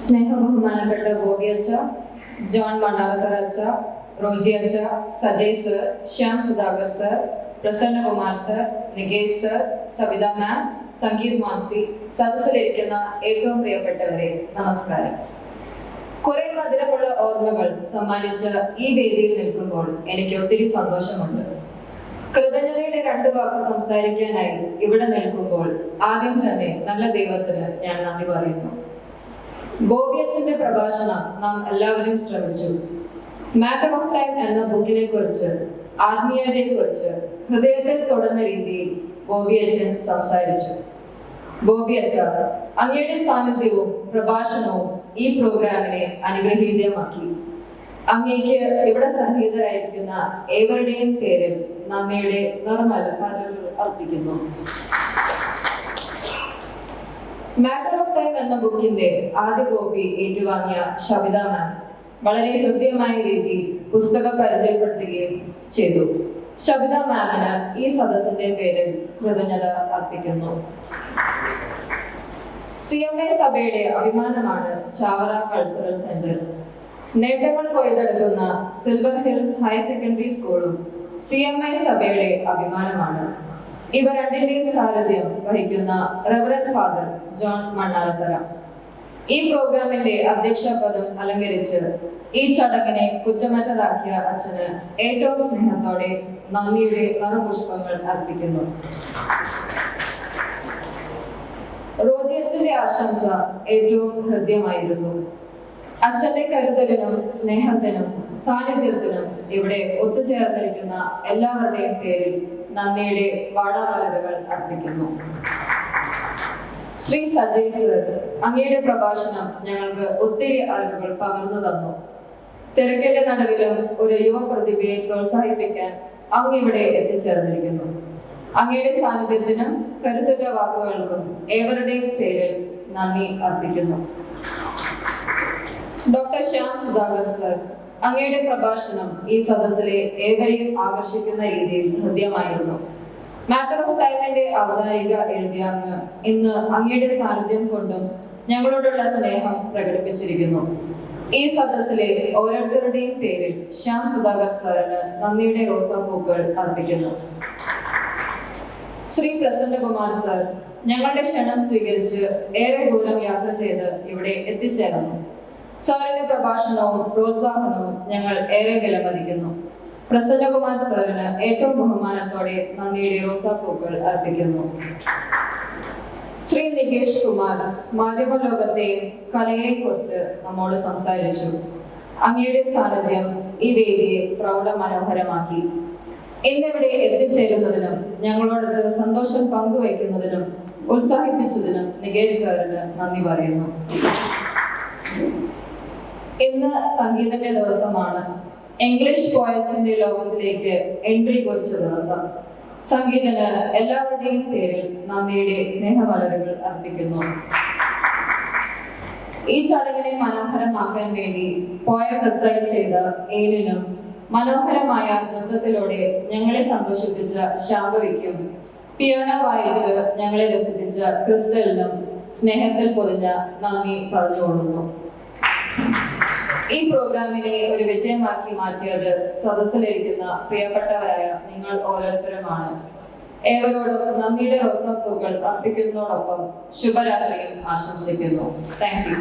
സ്നേഹബഹുമാനപ്പെട്ട ഗോപി അച്ഛ, ജോൺ മണ്ണാറക്കര അച്ഛ, റോജി അച്ഛ, Sajay sir, Shyam Sudhakar sir, Prasannakumar sir, Nikesh sir, Savitha ma'am, Sangeeth Mansi, സദസ്സിലിരിക്കുന്ന ഏറ്റവും പ്രിയപ്പെട്ടവരെ നമസ്കാരം. കുറെ മധുരമുള്ള ഓർമ്മകൾ സമ്മാനിച്ച ഈ വേദിയിൽ നിൽക്കുമ്പോൾ എനിക്ക് ഒത്തിരി സന്തോഷമുണ്ട്. കൃതജ്ഞതയുടെ 2 വാക്ക് സംസാരിക്കാനായി ഇവിടെ നിൽക്കുമ്പോൾ ആദ്യം തന്നെ നല്ല ദൈവത്തിന് ഞാൻ നന്ദി പറയുന്നു. ബോബി അച്ഛന്റെ പ്രഭാഷണം നാം എല്ലാവരും ശ്രമിച്ചു. മാറ്റർ ഓഫ് ടൈം എന്ന ബുക്കിനെ കുറിച്ച്, ആത്മീയതയെ കുറിച്ച് ഹൃദയത്തിൽ തൊടുന്ന രീതിയിൽ ബോബി അച്ഛൻ സംസാരിച്ചു. ബോബി അച്ഛ, അങ്ങയുടെ സാന്നിധ്യവും പ്രഭാഷണവും ഈ പ്രോഗ്രാമിനെ അനുഗ്രഹീതമാക്കി. അങ്ങേക്ക് ഇവിടെ സന്നിഹിതരായിരിക്കുന്ന ഏവരുടെയും പേരിൽ നന്ദിയുടെ നിറമലർകൾ അർപ്പിക്കുന്നു. മാറ്റർ ഓഫ് ടൈം എന്ന ബുക്കിന്റെ ആദ്യ കോപ്പി ഏറ്റുവാങ്ങിയ ശബിത മാം വളരെ ഹൃദ്യമായ രീതിയിൽ പുസ്തകം പരിചയപ്പെടുത്തുകയും ചെയ്തു. ശബിത മാമിന് ഈ സദസ്സിന്റെ പേരിൽ കൃതജ്ഞത അർപ്പിക്കുന്നു. CMA സഭയുടെ അഭിമാനമാണ് ചാവറ കൾച്ചറൽ സെന്റർ. നേട്ടങ്ങൾ കൊയ്തെടുക്കുന്ന സിൽവർ ഹിൽസ് ഹയർ സെക്കൻഡറി സ്കൂളും CMA സഭയുടെ അഭിമാനമാണ്. ഇവ രണ്ടിന്റെയും സാരഥ്യം വഹിക്കുന്ന റവറൻഡ് ഫാദർ ജോൺ മണ്ണാറക്കര ഈ പ്രോഗ്രാമിന്റെ അധ്യക്ഷ പദം അലങ്കരിച്ച് ഈ ചടങ്ങിനെ കുറ്റമറ്റതാക്കിയ അച്ഛന് ഏറ്റവും സ്നേഹത്തോടെ നന്ദിയുടെ നറുപുഷ്പങ്ങൾ അർപ്പിക്കുന്നു. റോജി അച്ഛന്റെ ആശംസ ഏറ്റവും ഹൃദ്യമായിരുന്നു. അച്ഛന്റെ കരുതലിനും സ്നേഹത്തിനും സാന്നിധ്യത്തിനും ഇവിടെ ഒത്തുചേർന്നിരിക്കുന്ന എല്ലാവരുടെയും പേരിൽ നന്ദിയുടെ വാടാമലരുകൾ അർപ്പിക്കുന്നു. ശ്രീ സജയ് സർ, അങ്ങയുടെ പ്രഭാഷണം ഞങ്ങൾക്ക് ഒത്തിരി അറിവുകൾ പകർന്നു തന്നു. തിരക്കിന്റെ നടുവിലും ഒരു യുവ പ്രതിഭയെ പ്രോത്സാഹിപ്പിക്കാൻ അങ്ങ് ഇവിടെ എത്തിച്ചേർന്നിരിക്കുന്നു. അങ്ങയുടെ സാന്നിധ്യത്തിനും കരുത്തുറ്റ വാക്കുകൾക്കും ഏവരുടെയും പേരിൽ നന്ദി അർപ്പിക്കുന്നു. ഡോക്ടർ ശ്യാം സുധാകർ സർ, അങ്ങയുടെ പ്രഭാഷണം ഈ സദസ്സിലെ ഏവരെയും ആകർഷിക്കുന്ന രീതിയിൽ ഹൃദ്യമായിരുന്നു. മാറ്റർ ഓഫ് ടൈമിന്റെ അവതാരിക എഴുതിയ അങ്ങ് ഇന്ന് അങ്ങയുടെ സാന്നിധ്യം കൊണ്ടും ഞങ്ങളോടുള്ള സ്നേഹം പ്രകടിപ്പിച്ചിരിക്കുന്നു. ഈ സദസ്സിലെ ഓരോരുത്തരുടെയും പേരിൽ ശ്യാം സുധാകർ സാറിന് നന്ദിയുടെ റോസാപ്പൂക്കൾ അർപ്പിക്കുന്നു. ശ്രീ പ്രസന്നകുമാർ സർ, ഞങ്ങളുടെ ക്ഷണം സ്വീകരിച്ച് ഏറെ ദൂരം യാത്ര ചെയ്ത് ഇവിടെ എത്തിച്ചേർന്നു. സാറിന്റെ പ്രഭാഷണവും പ്രോത്സാഹനവും ഞങ്ങൾ ഏറെ വിലമതിക്കുന്നു. പ്രസന്നകുമാർ സാറിന് ഏറ്റവും ബഹുമാനത്തോടെ നന്ദിയുടെ റോസാപ്പൂക്കൾ അർപ്പിക്കുന്നു. ശ്രീ നികേഷ് കുമാർ മാധ്യമ ലോകത്തെയും കലയെയും കുറിച്ച് നമ്മോട് സംസാരിച്ചു. അങ്ങയുടെ സാന്നിധ്യം ഈ വേദിയെ പ്രൗഢമനോഹരമാക്കി. ഇന്നിവിടെ എത്തിച്ചേരുന്നതിനും ഞങ്ങളോടൊത്ത് സന്തോഷം പങ്കുവയ്ക്കുന്നതിനും ഉത്സാഹിപ്പിച്ചതിനും നികേഷ് സാറിന് നന്ദി പറയുന്നു. ഇന്ന് സംഗീതത്തിന്റെ ദിവസമാണ്. ഇംഗ്ലീഷ് പോയസിന്റെ ലോകത്തിലേക്ക് എൻട്രി കുറിച്ച ദിവസം. സംഗീതത്തിന് എല്ലാവരുടെയും പേരിൽ നന്ദിയുടെ സ്നേഹമലരുകൾ അർപ്പിക്കുന്നു. ഈ ചടങ്ങിനെ മനോഹരമാക്കാൻ വേണ്ടി പോയ പ്രസൈഡ് ചെയ്ത ഏലിനും മനോഹരമായ നൃത്തത്തിലൂടെ ഞങ്ങളെ സന്തോഷിപ്പിച്ച ശാംഭവിക്കും, പിയാനോ വായിച്ച് ഞങ്ങളെ രസിപ്പിച്ച ക്രിസ്റ്റലിനും സ്നേഹത്തിൽ പൊതിഞ്ഞ നന്ദി പറഞ്ഞുകൊള്ളുന്നു. ഈ പ്രോഗ്രാമിനെ ഒരു വിജയമാക്കി മാറ്റിയത് സദസ്സിലിരിക്കുന്ന പ്രിയപ്പെട്ടവരായ നിങ്ങൾ ഓരോരുത്തരുമാണ്. ഏവരോടും നന്ദിയുടെ റോസാപ്പൂക്കൾ അർപ്പിക്കുന്നതോടൊപ്പം ശുഭരാത്രിയും ആശംസിക്കുന്നു. Thank you.